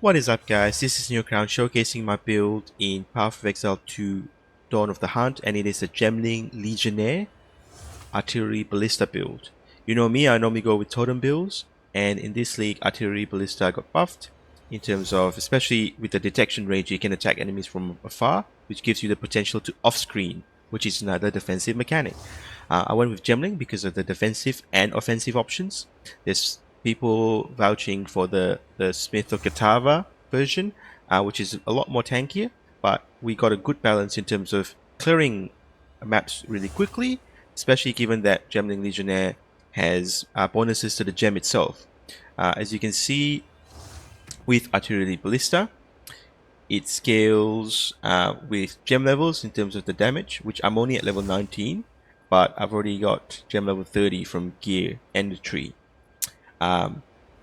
What is up, guys? This is New Crown showcasing my build in Path of Exile 2 Dawn of the Hunt, and it is a Gemling Legionnaire Artillery Ballista build. You know me, I normally go with Totem builds, and in this league Artillery Ballista got buffed in terms of, especially with the detection range, you can attack enemies from afar, which gives you the potential to off-screen, which is another defensive mechanic. I went with Gemling because of the defensive and offensive options. There's people vouching for the Smith or Katava version, which is a lot more tankier, but we got a good balance in terms of clearing maps really quickly, especially given that Gemling Legionnaire has bonuses to the gem itself. As you can see with Artillery Ballista, it scales with gem levels in terms of the damage, which I'm only at level 19, but I've already got gem level 30 from gear and the tree.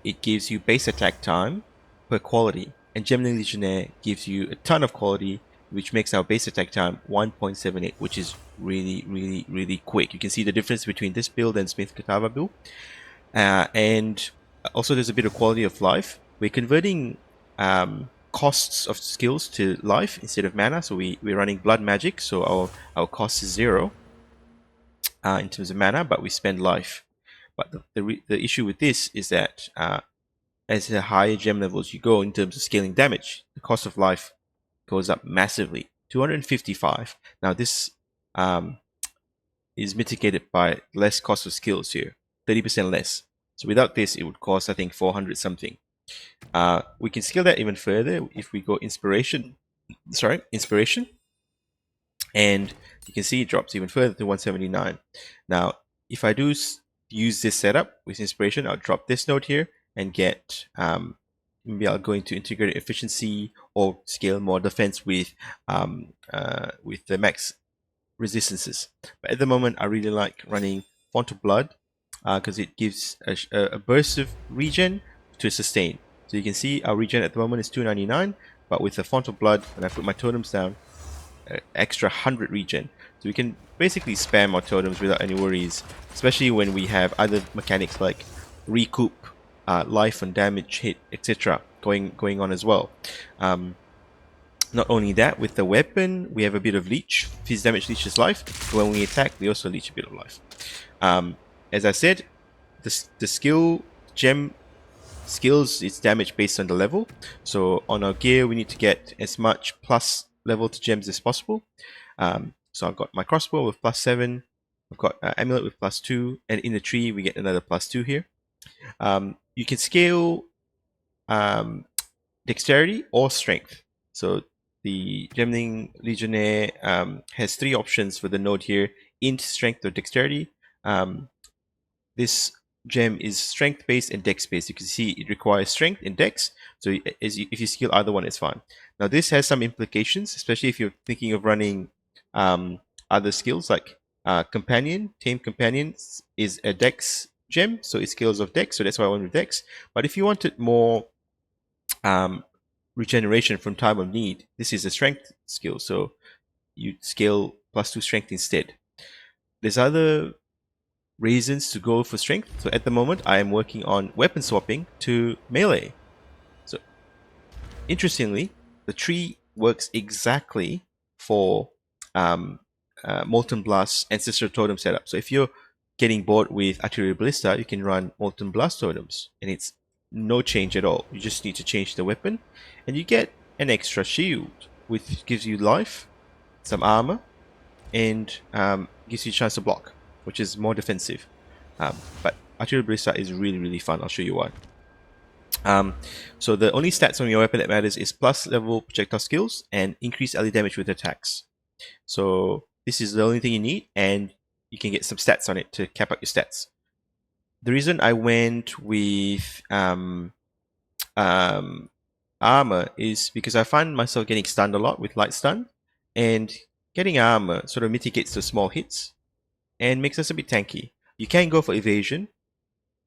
It gives you base attack time per quality, and Gemling Legionnaire gives you a ton of quality, which makes our base attack time 1.78, which is really quick. You can see the difference between this build and Smith Katava build. And also there's a bit of quality of life. We're converting costs of skills to life instead of mana, so we're running blood magic, so our cost is 0 in terms of mana, but we spend life. But the issue with this is that as the higher gem levels you go in terms of scaling damage, the cost of life goes up massively. 255. Now this is mitigated by less cost of skills here, 30% less. So without this, it would cost, I think, 400 something. We can scale that even further if we go inspiration. And you can see it drops even further to 179. Now, if I do use this setup with inspiration, I'll drop this node here and get maybe I'll go into integrated efficiency or scale more defense with the max resistances. But at the moment, I really like running Font of Blood because it gives a burst of regen to sustain. So you can see our regen at the moment is 299, but with the Font of Blood, when I put my totems down, extra 100 regen. So we can basically spam our totems without any worries, especially when we have other mechanics like recoup, life and damage hit, etc. going on as well. Not only that, with the weapon, we have a bit of leech. Fizz damage leeches life. When we attack, we also leech a bit of life. As I said, the skill gem skills its damage based on the level. So on our gear, we need to get as much plus level to gems as possible. So I've got my crossbow with +7. I've got amulet with +2, and in the tree we get another +2 here. You can scale dexterity or strength. So the Gemling Legionnaire has 3 options for the node here: int, strength, or dexterity. This gem is strength based and dex based. You can see it requires strength and dex, so if you skill either one, it's fine. Now this has some implications, especially if you're thinking of running other skills like companion. Tame companion is a dex gem, so it scales of dex, so that's why I went with dex. But if you wanted more regeneration from time of need, this is a strength skill, so you scale +2 strength instead. There's other reasons to go for strength. So at the moment, I am working on weapon swapping to melee. So interestingly, the tree works exactly for Molten Blast Ancestor Totem setup. So if you're getting bored with Artillery Ballista, you can run Molten Blast Totems, and it's no change at all. You just need to change the weapon, and you get an extra shield, which gives you life, some armor, and gives you a chance to block, which is more defensive. But Artillery Ballista is really fun. I'll show you why. So the only stats on your weapon that matters is plus level projectile skills and increased ally damage with attacks. So this is the only thing you need, and you can get some stats on it to cap up your stats. The reason I went with armor is because I find myself getting stunned a lot with light stun, and getting armor sort of mitigates the small hits and makes us a bit tanky. You can go for evasion.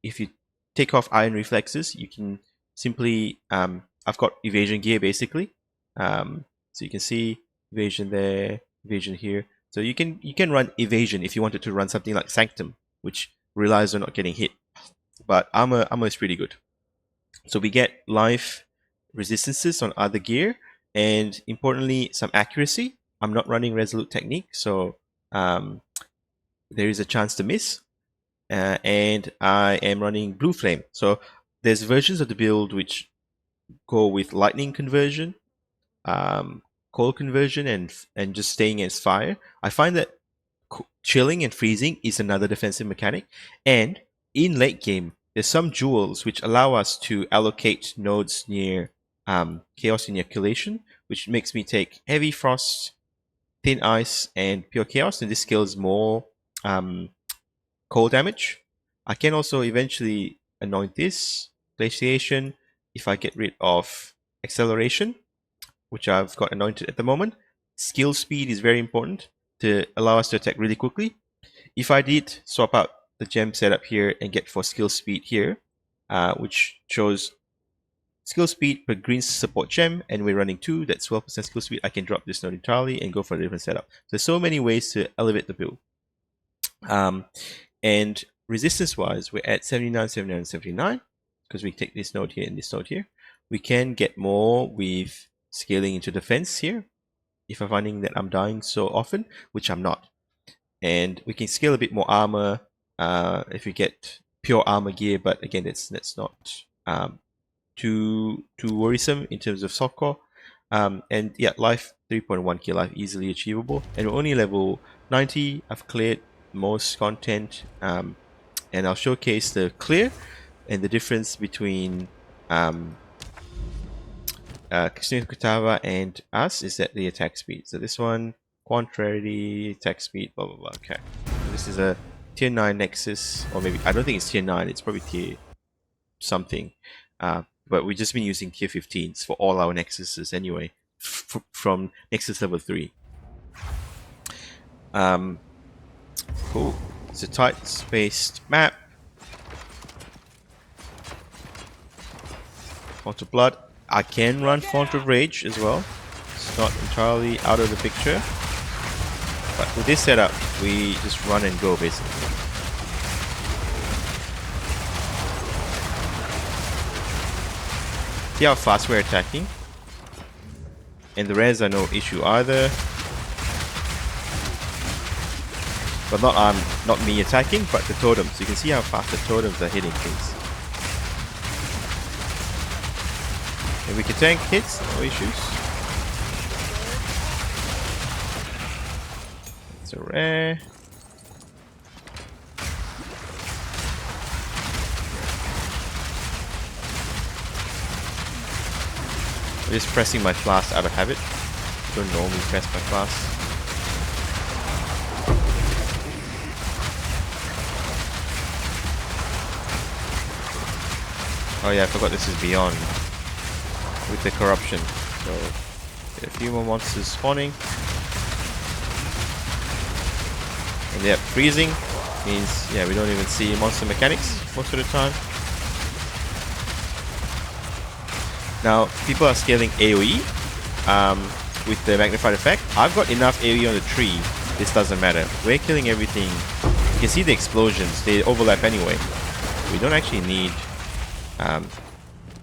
If you take off iron reflexes, you can simply I've got evasion gear basically. So you can see evasion there, evasion here. So you can run evasion if you wanted to run something like Sanctum, which relies on not getting hit. But armor is pretty good. So we get life resistances on other gear, and importantly, some accuracy. I'm not running Resolute Technique, so there is a chance to miss. And I am running Blue Flame. So there's versions of the build which go with Lightning conversion, cold conversion, and just staying as fire. I find that chilling and freezing is another defensive mechanic. And in late game, there's some jewels which allow us to allocate nodes near Chaos Inoculation, which makes me take Heavy Frost, Thin Ice, and Pure Chaos, and this scales more cold damage. I can also eventually anoint this Glaciation if I get rid of Acceleration, which I've got anointed at the moment. Skill speed is very important to allow us to attack really quickly. If I did swap out the gem setup here and get for skill speed here, which shows skill speed per green support gem, and we're running 2, that's 12% skill speed, I can drop this node entirely and go for a different setup. There's so many ways to elevate the build. And resistance wise, we're at 79, 79, 79, because we take this node here and this node here. We can get more with scaling into defense here, if I'm finding that I'm dying so often, which I'm not. And we can scale a bit more armor if we get pure armor gear, but again, that's not too worrisome in terms of softcore. And yeah, life 3.1k life easily achievable, and we're only level 90. I've cleared most content, and I'll showcase the clear and the difference between Kutava and us is that the attack speed. So this one, contrary attack speed, blah blah blah. Okay, so this is a tier 9 Nexus, or maybe I don't think it's tier 9. It's probably tier something. But we've just been using tier 15s for all our Nexuses anyway, from Nexus level 3. Cool. It's a tight spaced map. Font of Blood. I can run Font of Rage as well. It's not entirely out of the picture. But with this setup, we just run and go basically. See how fast we're attacking? And the res are no issue either. But not me attacking, but the totems. You can see how fast the totems are hitting things. And we can tank hits, no issues. It's a rare. I'm just pressing my flask out of habit. Don't normally press my flask. Oh yeah, I forgot this is beyond with the corruption. So get a few more monsters spawning. And yeah, freezing means yeah, we don't even see monster mechanics most of the time. Now people are scaling AoE with the magnified effect. I've got enough AoE on the tree. This doesn't matter. We're killing everything. You can see the explosions. They overlap anyway. We don't actually need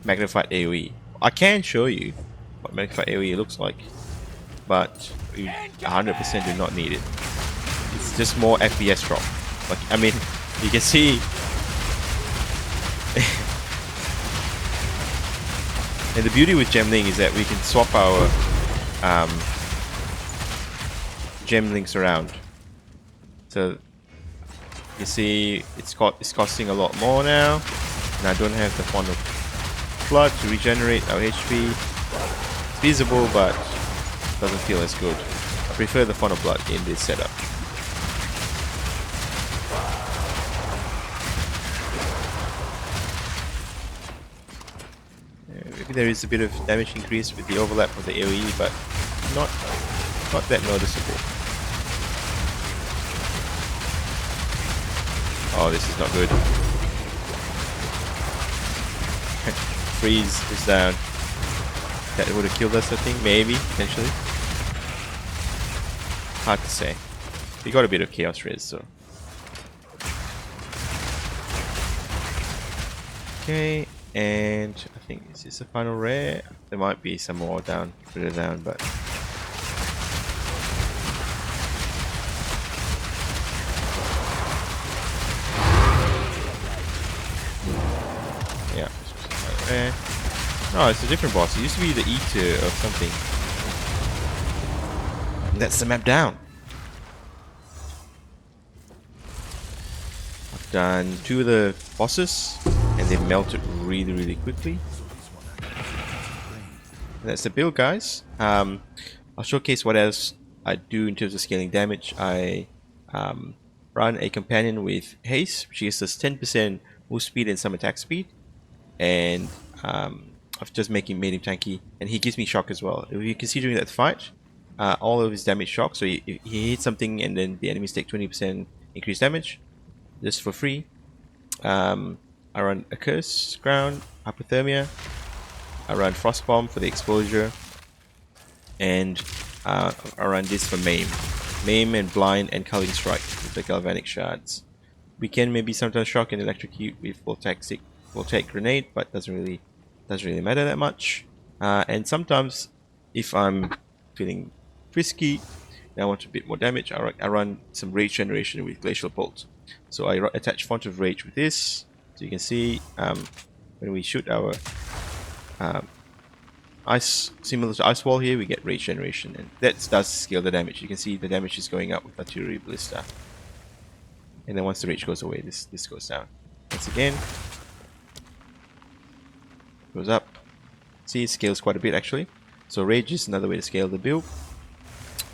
magnified AoE. I can show you what magnified AoE looks like, but we 100% do not need it. It's just more FPS drop. Like, I mean, you can see. And the beauty with Gemling is that we can swap our Gemlings around. So you see, it's costing a lot more now. And I don't have the Font of Blood to regenerate our HP. It's feasible, but doesn't feel as good. I prefer the Font of Blood in this setup. Maybe there is a bit of damage increase with the overlap of the AoE, but not that noticeable. Oh, this is not good. Freeze is down. That would have killed us, I think. Maybe, potentially. Hard to say. We got a bit of chaos res, so. Okay, And I think is this the final rare? There might be some more down, further down, but yeah, this was the final rare. No, it's a different boss. It used to be the Eater of something. And that's the map down. I've done 2 of the bosses, and they melted really, really quickly. And that's the build, guys. I'll showcase what else I do in terms of scaling damage. I run a companion with haste, which gives us 10% move speed and some attack speed. And I've just made him tanky, and he gives me shock as well. If you're considering that fight, all of his damage shock. So he hits something, and then the enemies take 20% increased damage, just for free. I run a curse, ground, hypothermia. I run frost bomb for the exposure, and I run this for maim and blind and culling strike with the galvanic shards. We can maybe sometimes shock and electrocute with voltaic grenade, but doesn't really matter that much. And sometimes, if I'm feeling frisky and I want a bit more damage, I run some rage generation with glacial bolt. So I attach font of rage with this, so you can see when we shoot our ice, similar to ice wall here, we get rage generation, and that does scale the damage. You can see the damage is going up with artillery ballista, and then once the rage goes away, this goes down. Once again, goes up. See, it scales quite a bit actually. So rage is another way to scale the build.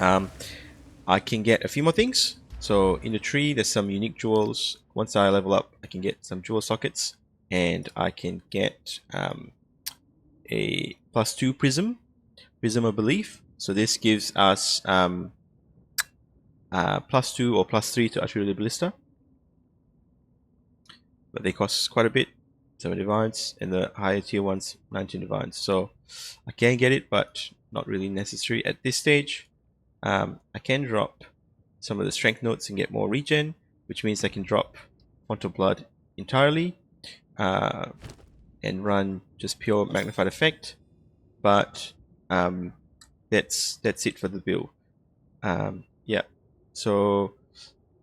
I can get a few more things. So in the tree, there's some unique jewels. Once I level up, I can get some jewel sockets, and I can get a +2 prism of belief. So this gives us +2 or +3 to artillery ballista, but they cost quite a bit. 7 divines, and the higher tier ones 19 divines. So I can get it, but not really necessary at this stage. I can drop some of the strength notes and get more regen, which means I can drop Font of Blood entirely and run just pure magnified effect. But that's it for the build. Yeah, so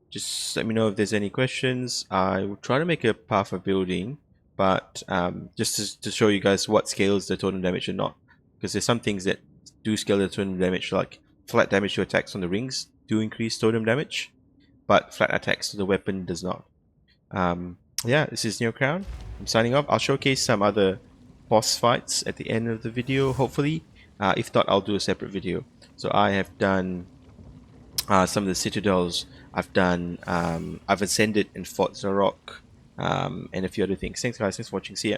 just let me know if there's any questions. I will try to make a path for building, but just to show you guys what scales the totem damage and not, because there's some things that do scale the totem damage, like flat damage to attacks on the rings do increase totem damage, but flat attacks to the weapon does not. Yeah, this is Neo Crown. I'm signing off. I'll showcase some other boss fights at the end of the video, hopefully. If not, I'll do a separate video. So I have done some of the citadels. I've done I've ascended and fought Zarok, and a few other things. Thanks guys, thanks for watching, see ya.